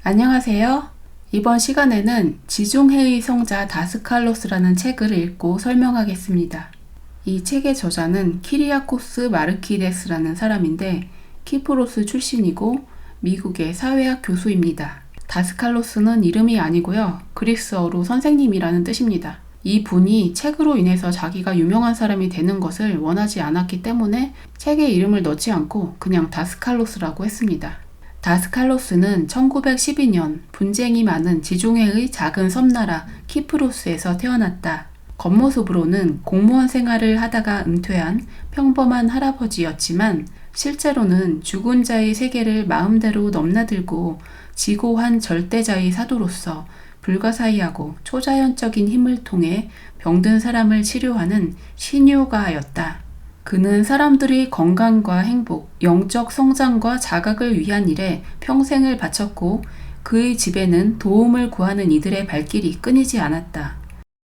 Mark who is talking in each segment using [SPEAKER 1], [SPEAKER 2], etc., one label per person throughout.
[SPEAKER 1] 안녕하세요. 이번 시간에는 지중해의 성자 다스칼로스라는 책을 읽고 설명하겠습니다. 이 책의 저자는 키리아코스 마르키데스라는 사람인데 키프로스 출신이고 미국의 사회학 교수입니다. 다스칼로스는 이름이 아니고요. 그리스어로 선생님이라는 뜻입니다. 이 분이 책으로 인해서 자기가 유명한 사람이 되는 것을 원하지 않았기 때문에 책에 이름을 넣지 않고 그냥 다스칼로스라고 했습니다. 다스칼로스는 1912년 분쟁이 많은 지중해의 작은 섬나라 키프로스에서 태어났다. 겉모습으로는 공무원 생활을 하다가 은퇴한 평범한 할아버지였지만 실제로는 죽은 자의 세계를 마음대로 넘나들고 지고한 절대자의 사도로서 불가사의하고 초자연적인 힘을 통해 병든 사람을 치료하는 신유가였다. 그는 사람들의 건강과 행복, 영적 성장과 자각을 위한 일에 평생을 바쳤고 그의 집에는 도움을 구하는 이들의 발길이 끊이지 않았다.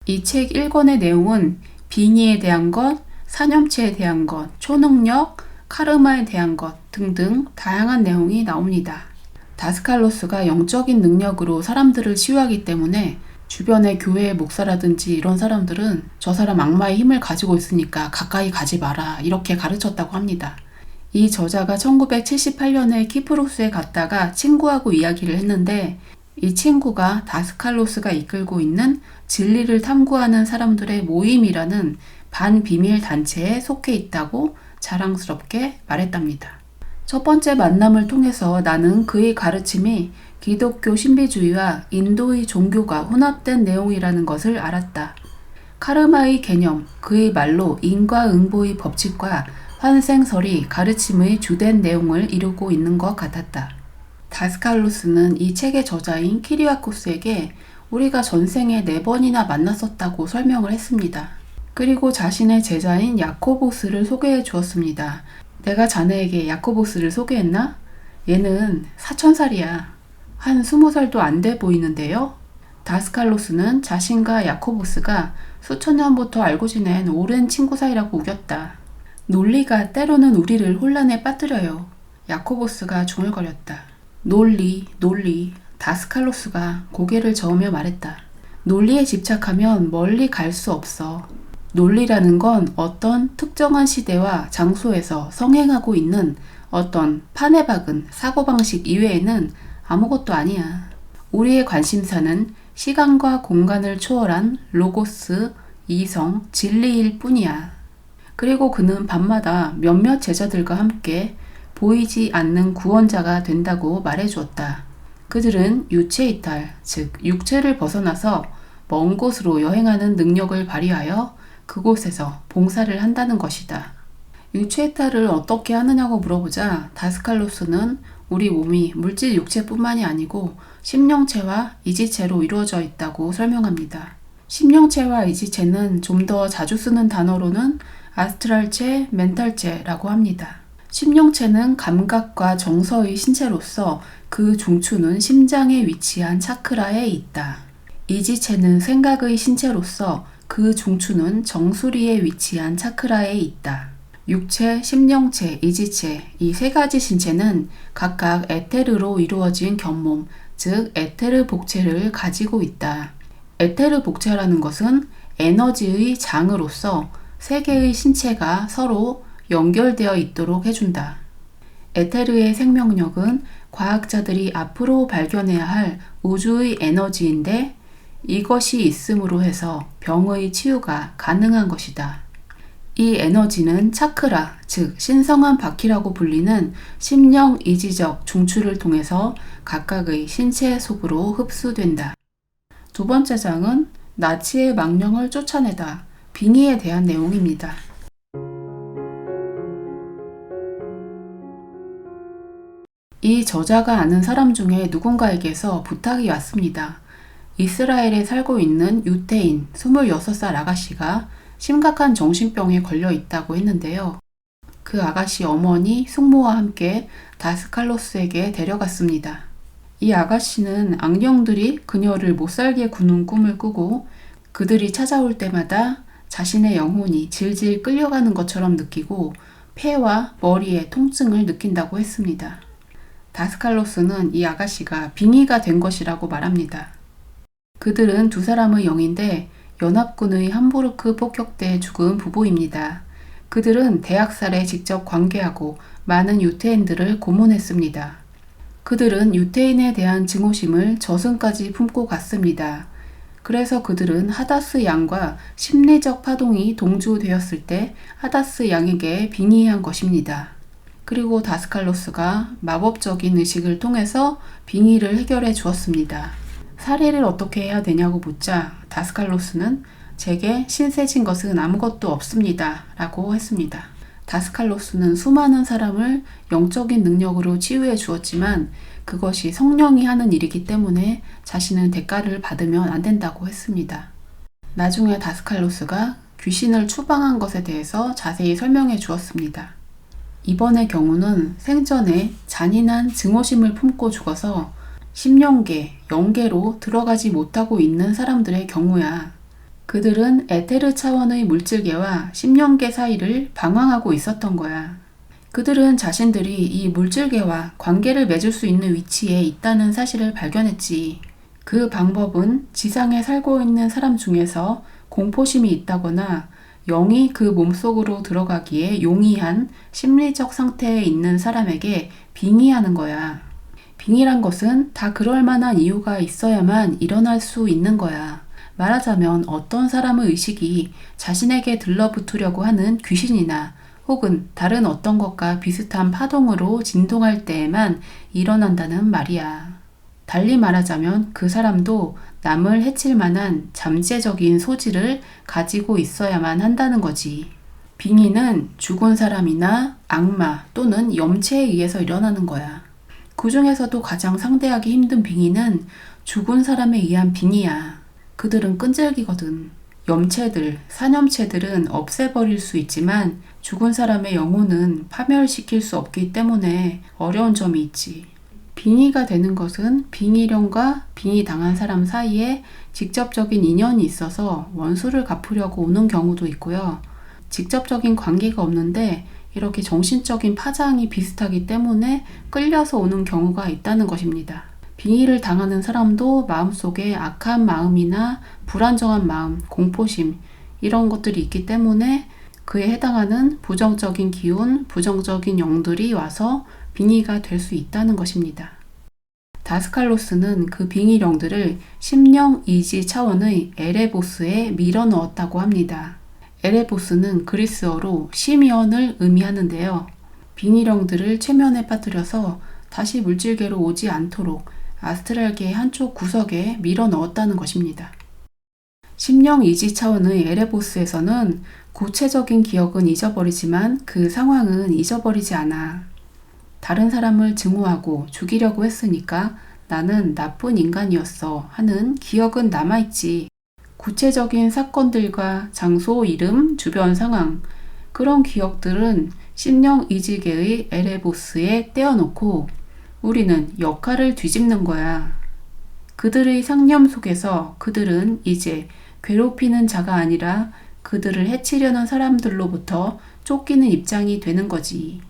[SPEAKER 1] 이 책 1권의 내용은 빙의에 대한 것, 사념체에 대한 것, 초능력, 카르마에 대한 것 등등 다양한 내용이 나옵니다. 다스칼로스가 영적인 능력으로 사람들을 치유하기 때문에 주변의 교회의 목사라든지 이런 사람들은 저 사람 악마의 힘을 가지고 있으니까 가까이 가지 마라 이렇게 가르쳤다고 합니다. 이 저자가 1978년에 키프로스에 갔다가 친구하고 이야기를 했는데 이 친구가 다스칼로스가 이끌고 있는 진리를 탐구하는 사람들의 모임이라는 반비밀 단체에 속해 있다고 자랑스럽게 말했답니다. 첫 번째 만남을 통해서 나는 그의 가르침이 기독교 신비주의와 인도의 종교가 혼합된 내용이라는 것을 알았다. 카르마의 개념, 그의 말로 인과응보의 법칙과 환생설이 가르침의 주된 내용을 이루고 있는 것 같았다. 다스칼로스는 이 책의 저자인 키리아코스에게 우리가 전생에 4번이나 만났었다고 설명을 했습니다. 그리고 자신의 제자인 야코보스를 소개해 주었습니다. 내가 자네에게 야코보스를 소개했나? 얘는 4000살이야. 한 20살도 안 돼 보이는데요? 다스칼로스는 자신과 야코보스가 수천 년부터 알고 지낸 오랜 친구 사이라고 우겼다. 논리가 때로는 우리를 혼란에 빠뜨려요. 야코보스가 중얼거렸다. 논리. 다스칼로스가 고개를 저으며 말했다. 논리에 집착하면 멀리 갈 수 없어. 논리라는 건 어떤 특정한 시대와 장소에서 성행하고 있는 어떤 판에 박은 사고방식 이외에는 아무것도 아니야. 우리의 관심사는 시간과 공간을 초월한 로고스, 이성, 진리일 뿐이야. 그리고 그는 밤마다 몇몇 제자들과 함께 보이지 않는 구원자가 된다고 말해주었다. 그들은 유체이탈, 즉 육체를 벗어나서 먼 곳으로 여행하는 능력을 발휘하여 그곳에서 봉사를 한다는 것이다. 유체이탈을 어떻게 하느냐고 물어보자 다스칼로스는 우리 몸이 물질 육체뿐만이 아니고 심령체와 이지체로 이루어져 있다고 설명합니다. 심령체와 이지체는 좀 더 자주 쓰는 단어로는 아스트랄체, 멘탈체라고 합니다. 심령체는 감각과 정서의 신체로서 그 중추는 심장에 위치한 차크라에 있다. 이지체는 생각의 신체로서 그 중추는 정수리에 위치한 차크라에 있다. 육체, 심령체, 이지체 이 세 가지 신체는 각각 에테르로 이루어진 견몸, 즉 에테르 복체를 가지고 있다. 에테르 복체라는 것은 에너지의 장으로서 세 개의 신체가 서로 연결되어 있도록 해준다. 에테르의 생명력은 과학자들이 앞으로 발견해야 할 우주의 에너지인데 이것이 있음으로 해서 병의 치유가 가능한 것이다. 이 에너지는 차크라, 즉 신성한 바퀴라고 불리는 심령 이지적 중추를 통해서 각각의 신체 속으로 흡수된다. 두 번째 장은 나치의 망령을 쫓아내다, 빙의에 대한 내용입니다. 이 저자가 아는 사람 중에 누군가에게서 부탁이 왔습니다. 이스라엘에 살고 있는 유태인 26살 아가씨가 심각한 정신병에 걸려 있다고 했는데요. 그 아가씨 어머니 숙모와 함께 다스칼로스에게 데려갔습니다. 이 아가씨는 악령들이 그녀를 못살게 구는 꿈을 꾸고 그들이 찾아올 때마다 자신의 영혼이 질질 끌려가는 것처럼 느끼고 폐와 머리에 통증을 느낀다고 했습니다. 다스칼로스는 이 아가씨가 빙의가 된 것이라고 말합니다. 그들은 두 사람의 영인데 연합군의 함부르크 폭격대에 죽은 부부입니다. 그들은 대학살에 직접 관계하고 많은 유태인들을 고문했습니다. 그들은 유태인에 대한 증오심을 저승까지 품고 갔습니다. 그래서 그들은 하다스 양과 심리적 파동이 동조되었을 때 하다스 양에게 빙의한 것입니다. 그리고 다스칼로스가 마법적인 의식을 통해서 빙의를 해결해 주었습니다. 살해를 어떻게 해야 되냐고 묻자 다스칼로스는 제게 신세진 것은 아무것도 없습니다 라고 했습니다. 다스칼로스는 수많은 사람을 영적인 능력으로 치유해 주었지만 그것이 성령이 하는 일이기 때문에 자신은 대가를 받으면 안 된다고 했습니다. 나중에 다스칼로스가 귀신을 추방한 것에 대해서 자세히 설명해 주었습니다. 이번의 경우는 생전에 잔인한 증오심을 품고 죽어서 심령계, 영계로 들어가지 못하고 있는 사람들의 경우야. 그들은 에테르 차원의 물질계와 심령계 사이를 방황하고 있었던 거야. 그들은 자신들이 이 물질계와 관계를 맺을 수 있는 위치에 있다는 사실을 발견했지. 그 방법은 지상에 살고 있는 사람 중에서 공포심이 있다거나 영이 그 몸속으로 들어가기에 용이한 심리적 상태에 있는 사람에게 빙의하는 거야. 빙의란 것은 다 그럴 만한 이유가 있어야만 일어날 수 있는 거야. 말하자면 어떤 사람의 의식이 자신에게 들러붙으려고 하는 귀신이나 혹은 다른 어떤 것과 비슷한 파동으로 진동할 때에만 일어난다는 말이야. 달리 말하자면 그 사람도 남을 해칠 만한 잠재적인 소질을 가지고 있어야만 한다는 거지. 빙의는 죽은 사람이나 악마 또는 염체에 의해서 일어나는 거야. 그 중에서도 가장 상대하기 힘든 빙의는 죽은 사람에 의한 빙의야. 그들은 끈질기거든. 염체들, 산염체들은 없애버릴 수 있지만 죽은 사람의 영혼은 파멸시킬 수 없기 때문에 어려운 점이 있지. 빙의가 되는 것은 빙의령과 빙의당한 사람 사이에 직접적인 인연이 있어서 원수를 갚으려고 오는 경우도 있고요. 직접적인 관계가 없는데 이렇게 정신적인 파장이 비슷하기 때문에 끌려서 오는 경우가 있다는 것입니다. 빙의를 당하는 사람도 마음속에 악한 마음이나 불안정한 마음, 공포심 이런 것들이 있기 때문에 그에 해당하는 부정적인 기운, 부정적인 영들이 와서 빙의가 될 수 있다는 것입니다. 다스칼로스는 그 빙의령들을 심령 이지 차원의 에레보스에 밀어 넣었다고 합니다. 에레보스는 그리스어로 심연을 의미하는데요. 빙의령들을 최면에 빠뜨려서 다시 물질계로 오지 않도록 아스트랄계의 한쪽 구석에 밀어 넣었다는 것입니다. 심령 이지 차원의 에레보스에서는 구체적인 기억은 잊어버리지만 그 상황은 잊어버리지 않아. 다른 사람을 증오하고 죽이려고 했으니까 나는 나쁜 인간이었어 하는 기억은 남아있지. 구체적인 사건들과 장소, 이름, 주변 상황 그런 기억들은 심령 이지계의 에레보스에 떼어놓고 우리는 역할을 뒤집는 거야. 그들의 상념 속에서 그들은 이제 괴롭히는 자가 아니라 그들을 해치려는 사람들로부터 쫓기는 입장이 되는 거지.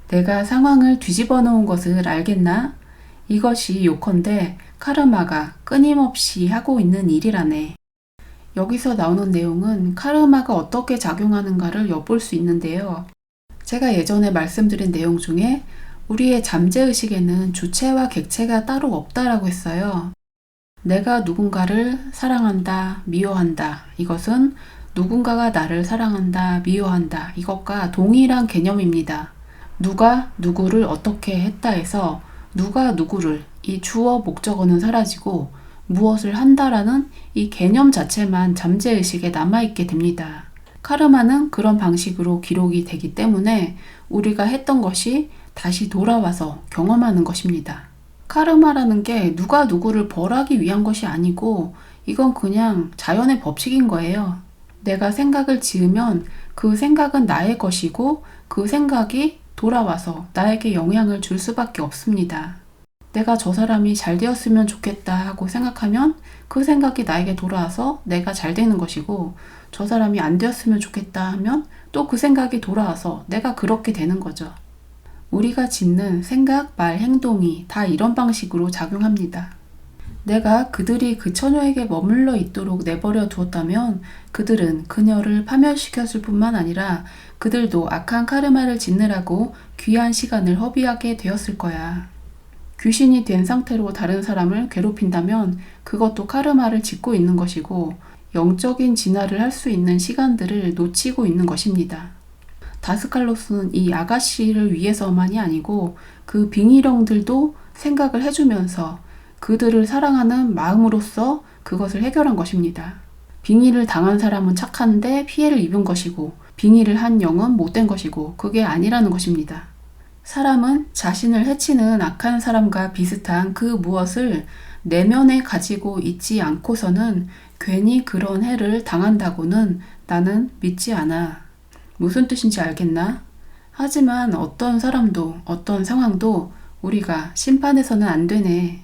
[SPEAKER 1] 내가 상황을 뒤집어 놓은 것을 알겠나? 이것이 요컨대 카르마가 끊임없이 하고 있는 일이라네. 여기서 나오는 내용은 카르마가 어떻게 작용하는가를 엿볼 수 있는데요. 제가 예전에 말씀드린 내용 중에 우리의 잠재의식에는 주체와 객체가 따로 없다라고 했어요. 내가 누군가를 사랑한다, 미워한다. 이것은 누군가가 나를 사랑한다, 미워한다. 이것과 동일한 개념입니다. 누가 누구를 어떻게 했다 해서 누가 누구를 이 주어 목적어는 사라지고 무엇을 한다라는 이 개념 자체만 잠재의식에 남아있게 됩니다. 카르마는 그런 방식으로 기록이 되기 때문에 우리가 했던 것이 다시 돌아와서 경험하는 것입니다. 카르마라는 게 누가 누구를 벌하기 위한 것이 아니고 이건 그냥 자연의 법칙인 거예요. 내가 생각을 지으면 그 생각은 나의 것이고 그 생각이 돌아와서 나에게 영향을 줄 수밖에 없습니다. 내가 저 사람이 잘 되었으면 좋겠다 하고 생각하면 그 생각이 나에게 돌아와서 내가 잘 되는 것이고 저 사람이 안 되었으면 좋겠다 하면 또 그 생각이 돌아와서 내가 그렇게 되는 거죠. 우리가 짓는 생각, 말, 행동이 다 이런 방식으로 작용합니다. 내가 그들이 그 처녀에게 머물러 있도록 내버려 두었다면 그들은 그녀를 파멸시켰을 뿐만 아니라 그들도 악한 카르마를 짓느라고 귀한 시간을 허비하게 되었을 거야. 귀신이 된 상태로 다른 사람을 괴롭힌다면 그것도 카르마를 짓고 있는 것이고 영적인 진화를 할 수 있는 시간들을 놓치고 있는 것입니다. 다스칼로스는 이 아가씨를 위해서만이 아니고 그 빙의령들도 생각을 해주면서 그들을 사랑하는 마음으로써 그것을 해결한 것입니다. 빙의를 당한 사람은 착한데 피해를 입은 것이고 빙의를 한 영은 못된 것이고 그게 아니라는 것입니다. 사람은 자신을 해치는 악한 사람과 비슷한 그 무엇을 내면에 가지고 있지 않고서는 괜히 그런 해를 당한다고는 나는 믿지 않아. 무슨 뜻인지 알겠나? 하지만 어떤 사람도 어떤 상황도 우리가 심판해서는 안 되네.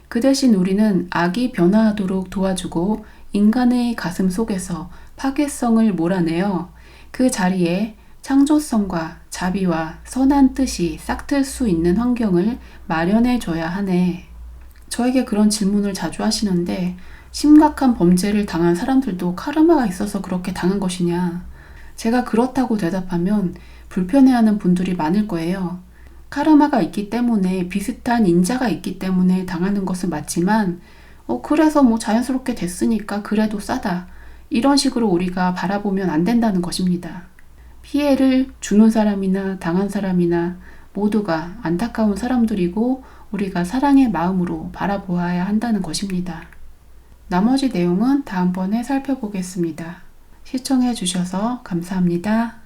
[SPEAKER 1] 그 대신 우리는 악이 변화하도록 도와주고 인간의 가슴 속에서 파괴성을 몰아내어 그 자리에 창조성과 자비와 선한 뜻이 싹틀 수 있는 환경을 마련해 줘야 하네. 저에게 그런 질문을 자주 하시는데 심각한 범죄를 당한 사람들도 카르마가 있어서 그렇게 당한 것이냐? 제가 그렇다고 대답하면 불편해하는 분들이 많을 거예요. 카르마가 있기 때문에 비슷한 인자가 있기 때문에 당하는 것은 맞지만 그래서 뭐 자연스럽게 됐으니까 그래도 싸다. 이런 식으로 우리가 바라보면 안 된다는 것입니다. 피해를 주는 사람이나 당한 사람이나 모두가 안타까운 사람들이고 우리가 사랑의 마음으로 바라보아야 한다는 것입니다. 나머지 내용은 다음번에 살펴보겠습니다. 시청해 주셔서 감사합니다.